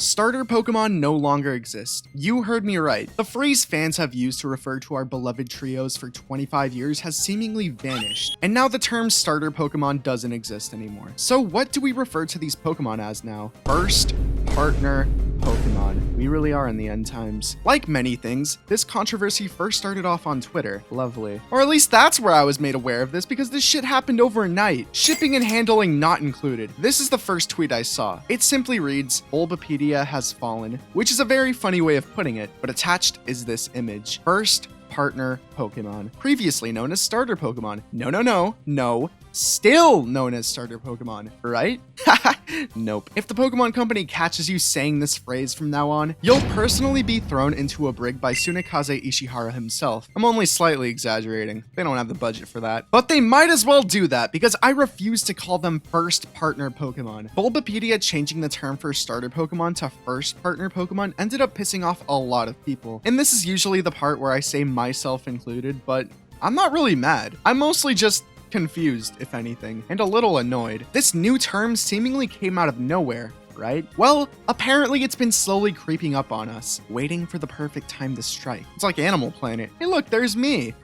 Starter Pokemon no longer exist. You heard me right. The phrase fans have used to refer to our beloved trios for 25 years has seemingly vanished, and now the term starter Pokemon doesn't exist anymore. So what do we refer to these Pokemon as now? First partner Pokemon. We really are in the end times. Like many things, this controversy first started off on Twitter. Lovely. Or at least that's where I was made aware of this because this shit happened overnight. Shipping and handling not included. This is the first tweet I saw. It simply reads, Bulbapedia has fallen, which is a very funny way of putting it, but attached is this image. First partner Pokemon, previously known as starter Pokemon. No. Still known as starter Pokemon, right? Nope. If the Pokemon Company catches you saying this phrase from now on, you'll personally be thrown into a brig by Tsunekaze Ishihara himself. I'm only slightly exaggerating. They don't have the budget for that. But they might as well do that because I refuse to call them first partner Pokemon. Bulbapedia changing the term for starter Pokemon to first partner Pokemon ended up pissing off a lot of people. And this is usually the part where I say myself included, but I'm not really mad. I'm mostly just confused, if anything, and a little annoyed. This new term seemingly came out of nowhere, right? Well, apparently it's been slowly creeping up on us, waiting for the perfect time to strike. It's like Animal Planet. Hey look, there's me.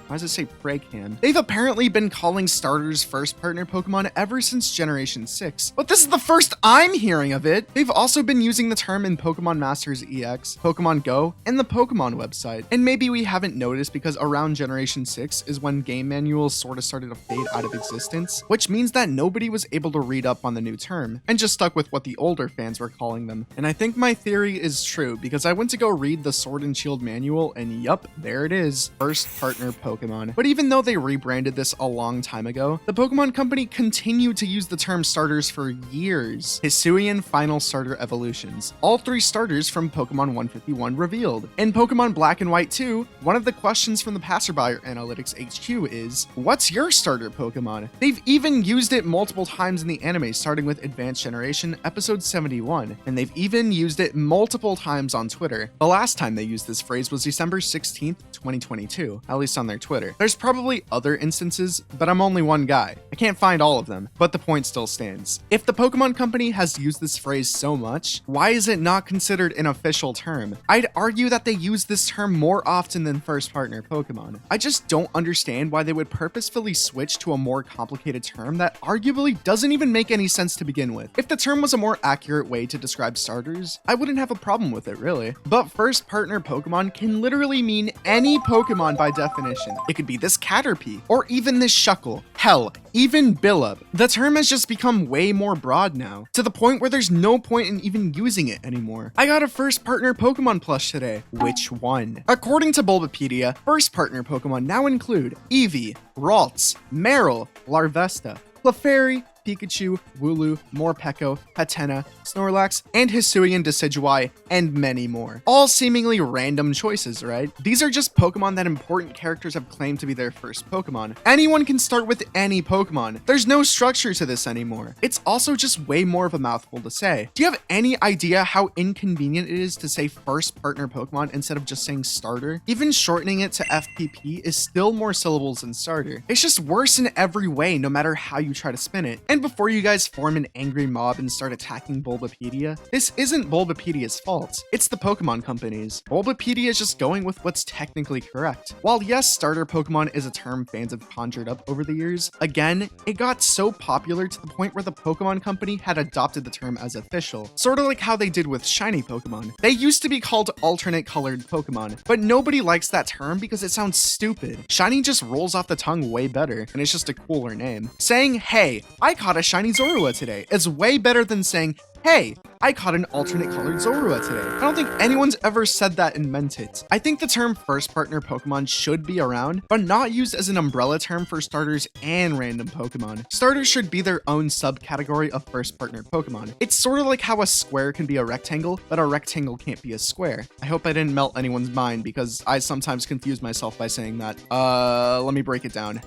Why does it say Preycan? They've apparently been calling starters first partner Pokemon ever since Generation 6, but this is the first I'm hearing of it. They've also been using the term in Pokemon Masters EX, Pokemon Go, and the Pokemon website. And maybe we haven't noticed because around Generation 6 is when game manuals sort of started to fade out of existence, which means that nobody was able to read up on the new term and just stuck with what the older fans were calling them. And I think my theory is true because I went to go read the Sword and Shield manual and yup, there it is, first partner Pokemon. But even though they rebranded this a long time ago, the Pokemon Company continued to use the term starters for years. Hisuian Final Starter Evolutions. All 3 starters from Pokemon 151 revealed. In Pokemon Black and White 2, one of the questions from the Passerby Analytics HQ is, what's your starter Pokemon? They've even used it multiple times in the anime, starting with Advanced Generation, episode 71, and they've even used it multiple times on Twitter. The last time they used this phrase was December 16th, 2022, at least on their Twitter. There's probably other instances, but I'm only one guy. I can't find all of them, but the point still stands. If the Pokemon Company has used this phrase so much, why is it not considered an official term? I'd argue that they use this term more often than first partner Pokemon. I just don't understand why they would purposefully switch to a more complicated term that arguably doesn't even make any sense to begin with. If the term was a more accurate way to describe starters, I wouldn't have a problem with it really. But first partner Pokemon can literally mean any Pokemon by definition. It could be this Caterpie, or even this Shuckle. Hell, even Billab. The term has just become way more broad now, to the point where there's no point in even using it anymore. I got a first partner Pokemon plush today. Which one? According to Bulbapedia, first partner Pokemon now include Eevee, Ralts, Marill, Larvesta, Clefairy, Pikachu, Wooloo, Morpeko, Hatenna, Snorlax, and Hisuian Decidueye, and many more. All seemingly random choices, right? These are just Pokemon that important characters have claimed to be their first Pokemon. Anyone can start with any Pokemon. There's no structure to this anymore. It's also just way more of a mouthful to say. Do you have any idea how inconvenient it is to say first partner Pokemon instead of just saying starter? Even shortening it to FPP is still more syllables than starter. It's just worse in every way, no matter how you try to spin it. And before you guys form an angry mob and start attacking Bulbapedia, this isn't Bulbapedia's fault. It's the Pokemon Company's. Bulbapedia is just going with what's technically correct. While yes, starter Pokemon is a term fans have conjured up over the years, again, it got so popular to the point where the Pokemon Company had adopted the term as official. Sort of like how they did with shiny Pokemon. They used to be called alternate colored Pokemon, but nobody likes that term because it sounds stupid. Shiny just rolls off the tongue way better, and it's just a cooler name. Saying, hey, I caught a shiny Zorua today is way better than saying, hey, I caught an alternate colored Zorua today. I don't think anyone's ever said that and meant it. I think the term first partner Pokemon should be around, but not used as an umbrella term for starters and random Pokemon. Starters should be their own subcategory of first partner Pokemon. It's sort of like how a square can be a rectangle, but a rectangle can't be a square. I hope I didn't melt anyone's mind because I sometimes confuse myself by saying that. Let me break it down.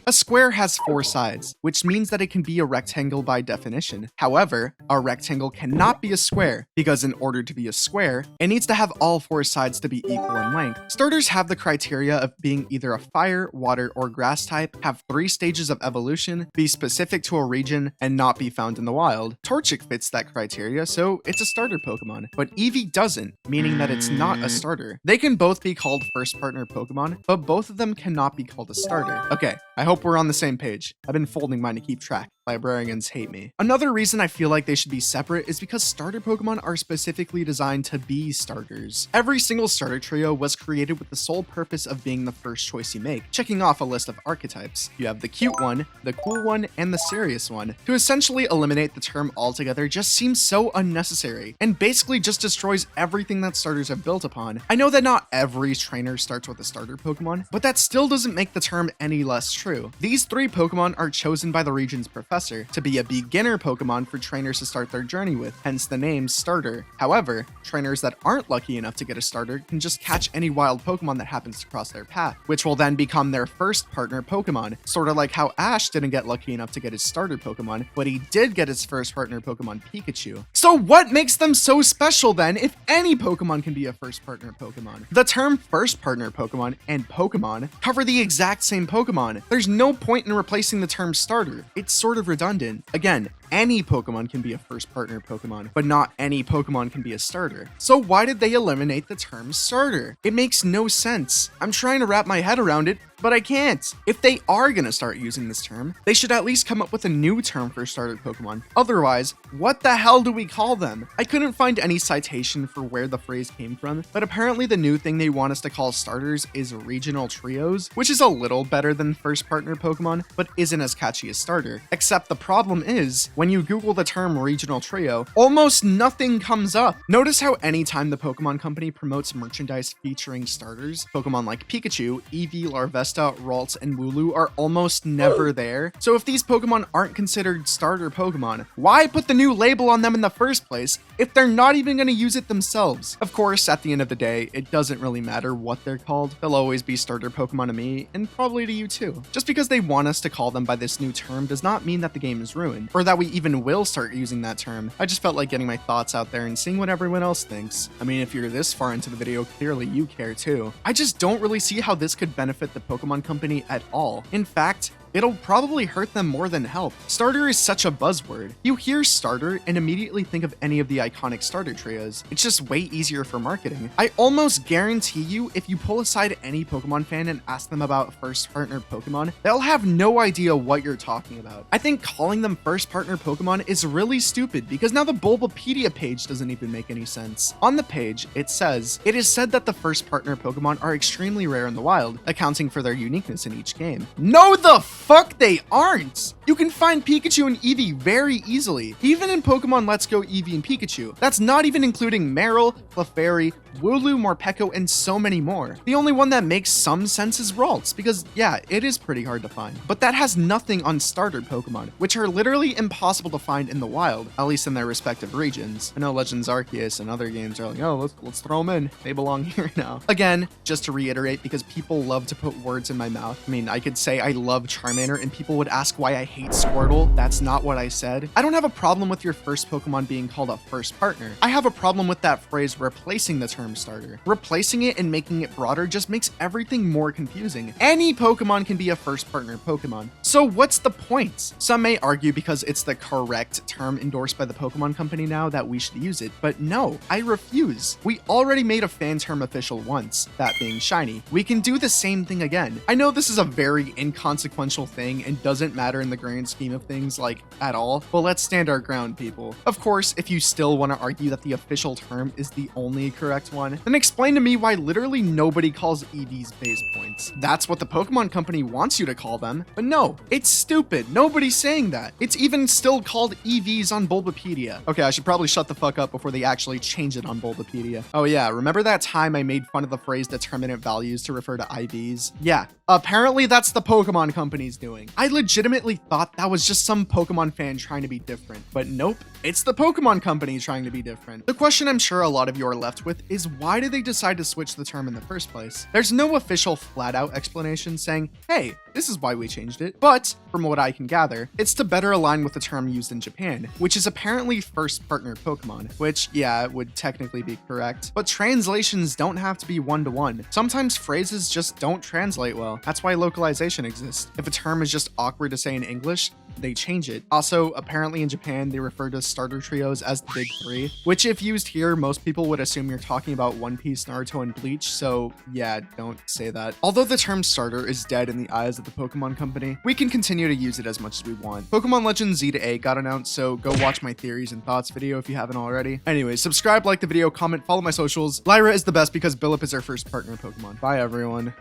A square has 4 sides, which means that it can be a rectangle by definition. However, a rectangle cannot be a square, because in order to be a square, it needs to have all 4 sides to be equal in length. Starters have the criteria of being either a fire, water, or grass type, have 3 stages of evolution, be specific to a region, and not be found in the wild. Torchic fits that criteria, so it's a starter Pokemon, but Eevee doesn't, meaning that it's not a starter. They can both be called first partner Pokemon, but both of them cannot be called a starter. Okay, I hope we're on the same page. I've been folding mine to keep track. Librarians hate me. Another reason I feel like they should be separate is because starter Pokemon are specifically designed to be starters. Every single starter trio was created with the sole purpose of being the first choice you make, checking off a list of archetypes. You have the cute one, the cool one, and the serious one. To essentially eliminate the term altogether just seems so unnecessary, and basically just destroys everything that starters are built upon. I know that not every trainer starts with a starter Pokemon, but that still doesn't make the term any less true. These 3 Pokemon are chosen by the region's professor to be a beginner Pokemon for trainers to start their journey with, hence the name starter. However, trainers that aren't lucky enough to get a starter can just catch any wild Pokemon that happens to cross their path, which will then become their first partner Pokemon. Sort of like how Ash didn't get lucky enough to get his starter Pokemon, but he did get his first partner Pokemon, Pikachu. So what makes them so special then if any Pokemon can be a first partner Pokemon? The term first partner Pokemon and Pokemon cover the exact same Pokemon. There's no point in replacing the term starter. It's sort of redundant. Again, any Pokemon can be a first partner Pokemon, but not any Pokemon can be a starter. So why did they eliminate the term starter? It makes no sense. I'm trying to wrap my head around it, but I can't. If they are gonna start using this term, they should at least come up with a new term for starter Pokemon. Otherwise, what the hell do we call them? I couldn't find any citation for where the phrase came from, but apparently the new thing they want us to call starters is regional trios, which is a little better than first partner Pokemon, but isn't as catchy as starter. Except the problem is, when you Google the term regional trio, almost nothing comes up. Notice how anytime the Pokemon Company promotes merchandise featuring starters, Pokemon like Pikachu, Eevee, Larvesta, Ralts, and Wooloo are almost never there. So if these Pokemon aren't considered starter Pokemon, why put the new label on them in the first place if they're not even going to use it themselves? Of course, at the end of the day, it doesn't really matter what they're called. They'll always be starter Pokemon to me, and probably to you too. Just because they want us to call them by this new term does not mean that the game is ruined, or that we even will start using that term. I just felt like getting my thoughts out there and seeing what everyone else thinks. I mean, if you're this far into the video, clearly you care too. I just don't really see how this could benefit the Pokemon Company at all. In fact, it'll probably hurt them more than help. Starter is such a buzzword. You hear starter and immediately think of any of the iconic starter trios. It's just way easier for marketing. I almost guarantee you, if you pull aside any Pokemon fan and ask them about first partner Pokemon, they'll have no idea what you're talking about. I think calling them first partner Pokemon is really stupid because now the Bulbapedia page doesn't even make any sense. On the page, it says, "It is said that the first partner Pokemon are extremely rare in the wild, accounting for their uniqueness in each game." No, the fuck they aren't! You can find Pikachu and Eevee very easily, even in Pokemon Let's Go Eevee and Pikachu. That's not even including Marill, Clefairy, Wooloo, Morpeko, and so many more. The only one that makes some sense is Ralts, because yeah, it is pretty hard to find. But that has nothing on starter Pokemon, which are literally impossible to find in the wild, at least in their respective regions. I know Legends Arceus and other games are like, oh, let's throw them in. They belong here now. Again, just to reiterate, because people love to put words in my mouth. I mean, I could say I love Charmander and people would ask why I hate Squirtle. That's not what I said. I don't have a problem with your first Pokemon being called a first partner. I have a problem with that phrase replacing the term starter. Replacing it and making it broader just makes everything more confusing. Any Pokemon can be a first partner Pokemon. So what's the point? Some may argue because it's the correct term endorsed by the Pokemon Company now that we should use it, but no, I refuse. We already made a fan term official once, that being shiny. We can do the same thing again. I know this is a very inconsequential thing and doesn't matter in the grand scheme of things, like, at all, but let's stand our ground, people. Of course, if you still want to argue that the official term is the only correct one, then explain to me why literally nobody calls EVs base points. That's what the Pokemon Company wants you to call them, but no, it's stupid. Nobody's saying that. It's even still called EVs on Bulbapedia. Okay, I should probably shut the fuck up before they actually change it on Bulbapedia. Oh yeah, remember that time I made fun of the phrase determinate values to refer to IVs? Yeah, apparently that's the Pokemon Company's doing. I legitimately thought that was just some Pokemon fan trying to be different, but nope, it's the Pokemon Company trying to be different. The question I'm sure a lot of you are left with is, why did they decide to switch the term in the first place? There's no official flat out explanation saying, hey, This is why we changed it. But from what I can gather, it's to better align with the term used in Japan, which is apparently first partner Pokemon, which, yeah, would technically be correct. But translations don't have to be one-to-one. Sometimes phrases just don't translate well. That's why localization exists. If a term is just awkward to say in English, they change it. Also, apparently in Japan, they refer to starter trios as the big three, which if used here, most people would assume you're talking about One Piece, Naruto, and Bleach, so yeah, don't say that. Although the term starter is dead in the eyes of the Pokemon company, we can continue to use it as much as we want. Pokemon Legends Z to A got announced, so go watch my theories and thoughts video if you haven't already. Anyways, subscribe, like the video, comment, follow my socials. Lyra is the best because Billip is our first partner Pokemon. Bye everyone.